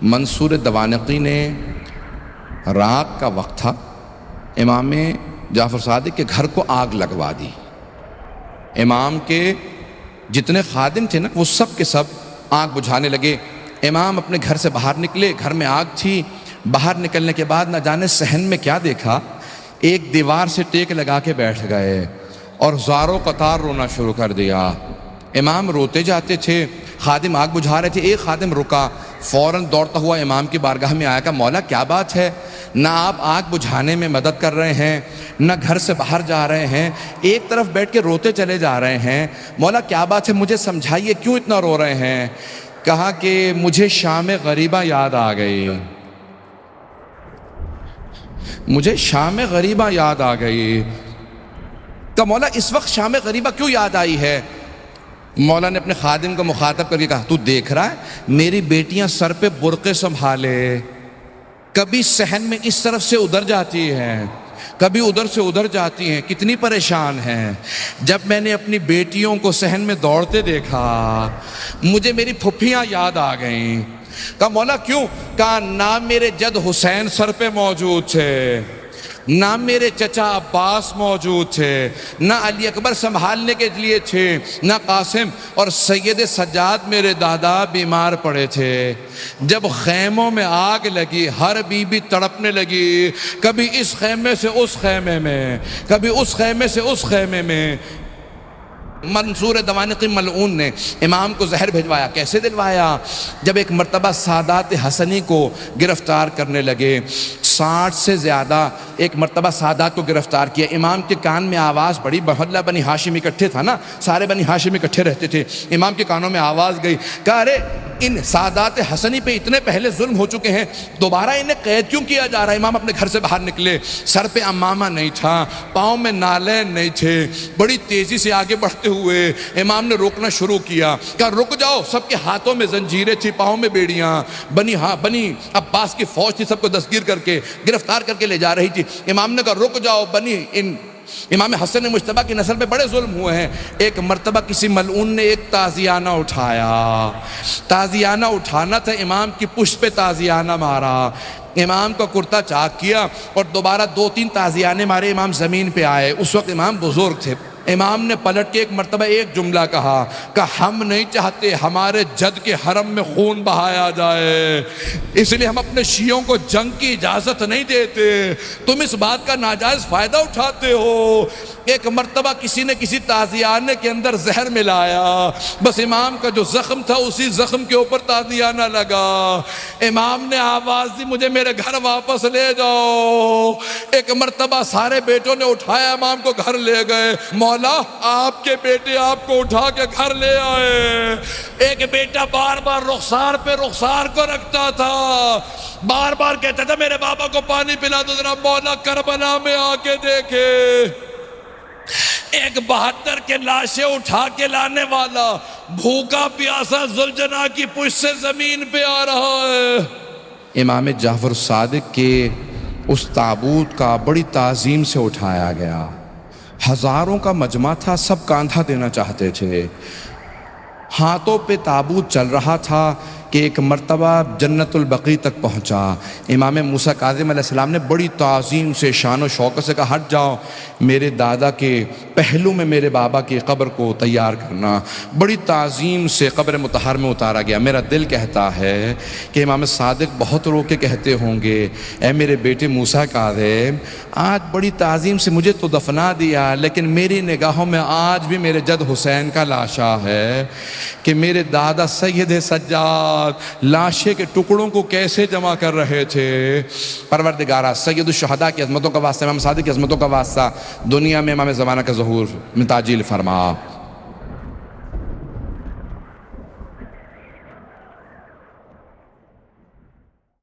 منصور دوانقی نے رات کا وقت تھا، امام جعفر صادق کے گھر کو آگ لگوا دی۔ امام کے جتنے خادم تھے نا وہ سب کے سب آگ بجھانے لگے۔ امام اپنے گھر سے باہر نکلے، گھر میں آگ تھی۔ باہر نکلنے کے بعد نہ جانے صحن میں کیا دیکھا، ایک دیوار سے ٹیک لگا کے بیٹھ گئے اور زاروں قطار رونا شروع کر دیا۔ امام روتے جاتے تھے، خادم آگ بجھا رہے تھے، ایک خادم رکا، فوراً دوڑتا ہوا امام کی بارگاہ میں آیا کہ مولا کیا بات ہے، نہ آپ آگ بجھانے میں مدد کر رہے ہیں، نہ گھر سے باہر جا رہے ہیں، ایک طرف بیٹھ کے روتے چلے جا رہے ہیں، مولا کیا بات ہے، مجھے سمجھائیے کیوں اتنا رو رہے ہیں؟ کہا کہ مجھے شام غریبہ یاد آ گئی، مجھے شام غریبہ یاد آ گئی۔ کہ مولا اس وقت شام غریبہ کیوں یاد آئی ہے؟ مولا نے اپنے خادم کو مخاطب کر کے کہا تو دیکھ رہا ہے میری بیٹیاں سر پہ برقعے سنبھالے، کبھی صحن میں اس طرف سے ادھر جاتی ہیں، کبھی ادھر سے ادھر جاتی ہیں، کتنی پریشان ہیں۔ جب میں نے اپنی بیٹیوں کو صحن میں دوڑتے دیکھا مجھے میری پھپھیاں یاد آ گئیں۔ کہا مولا کیوں؟ کہا نہ میرے جد حسین سر پہ موجود تھے، نہ میرے چچا عباس موجود تھے، نہ علی اکبر سنبھالنے کے لیے تھے، نہ قاسم، اور سید سجاد میرے دادا بیمار پڑے تھے۔ جب خیموں میں آگ لگی ہر بی بی تڑپنے لگی، کبھی اس خیمے سے اس خیمے میں، کبھی اس خیمے سے اس خیمے میں۔ منصور دوانقی ملعون نے امام کو زہر بھجوایا۔ کیسے دلوایا؟ جب ایک مرتبہ سادات حسنی کو گرفتار کرنے لگے، 60 سے زیادہ ایک مرتبہ سادات کو گرفتار کیا۔ امام کے کان میں آواز پڑی، محلہ بنی ہاشم اکٹھے تھا نا، سارے بنی ہاشم اکٹھے رہتے تھے، امام کے کانوں میں آواز گئی، کہا ارے ان سادات حسنی پہ اتنے پہلے ظلم ہو چکے ہیں، دوبارہ انہیں قید کیوں کیا جا رہا ہے؟ امام اپنے گھر سے باہر نکلے، سر پہ امامہ نہیں تھا، پاؤں میں نالین نہیں تھے، بڑی تیزی سے آگے بڑھتے ہوئے امام نے روکنا شروع کیا، کہا رک جاؤ، سب کے ہاتھوں میں زنجیریں تھی، پاؤں میں بیڑیاں، بنی عباس کی فوج تھی، سب کو دستگیر کر کے گرفتار کر کے لے جا رہی تھی۔ امام نے کہا رک جاؤ، امام حسن مجتبیٰ کی نسل پہ بڑے ظلم ہوئے ہیں۔ ایک مرتبہ کسی ملعون نے ایک تازیانہ اٹھایا، تازیانہ اٹھانا تھا، امام کی پشت پہ تازیانہ مارا، امام کا کرتا چاک کیا اور دوبارہ 2-3 تازیانے مارے، امام زمین پہ آئے۔ اس وقت امام بزرگ تھے، امام نے پلٹ کے ایک مرتبہ ایک جملہ کہا کہ ہم نہیں چاہتے ہمارے جد کے حرم میں خون بہایا جائے، اس لیے ہم اپنے شیعوں کو جنگ کی اجازت نہیں دیتے، تم اس بات کا ناجائز فائدہ اٹھاتے ہو۔ ایک مرتبہ کسی نے کسی تازیانے کے اندر زہر ملایا، بس امام کا جو زخم تھا اسی زخم کے اوپر تازیانہ لگا۔ امام نے آواز دی مجھے میرے گھر واپس لے جاؤ۔ ایک مرتبہ سارے بیٹوں نے اٹھایا، امام کو گھر لے گئے۔ مولا آپ کے بیٹے آپ کو اٹھا کے گھر لے آئے۔ ایک بیٹا بار بار رخسار پہ رخسار کو رکھتا تھا، بار بار کہتا تھا میرے بابا کو پانی پلا دو ذرا، مولا کربلا میں آ کے دیکھے۔ ایک 72 کے لاشیں اٹھا کے لانے والا بھوکا پیاسا ذوالجناح کی پشت سے زمین پہ آ رہا ہے۔ امام جعفر صادق کے اس تابوت کا بڑی تعظیم سے اٹھایا گیا، ہزاروں کا مجمع تھا، سب کاندھا دینا چاہتے تھے۔ ہاتھوں پہ تابوت چل رہا تھا کہ ایک مرتبہ جنت البقیع تک پہنچا۔ امام موسیٰ کاظم علیہ السلام نے بڑی تعظیم سے شان و شوکت سے کہا ہٹ جاؤ، میرے دادا کے پہلو میں میرے بابا کی قبر کو تیار کرنا۔ بڑی تعظیم سے قبر مطہر میں اتارا گیا۔ میرا دل کہتا ہے کہ امام صادق بہت رو کے کہتے ہوں گے اے میرے بیٹے موسیٰ کاظم، آج بڑی تعظیم سے مجھے تو دفنا دیا، لیکن میری نگاہوں میں آج بھی میرے جد حسین کا لاشا ہے کہ میرے دادا سید سجاد لاشے کے ٹکڑوں کو کیسے جمع کر رہے تھے۔ پروردگارہ سید الشہداء کی عظمتوں کا واسطہ، امام صادق کی عظمتوں کا واسطہ، دنیا میں امام زمانہ کا ظہور میں تعجیل فرما۔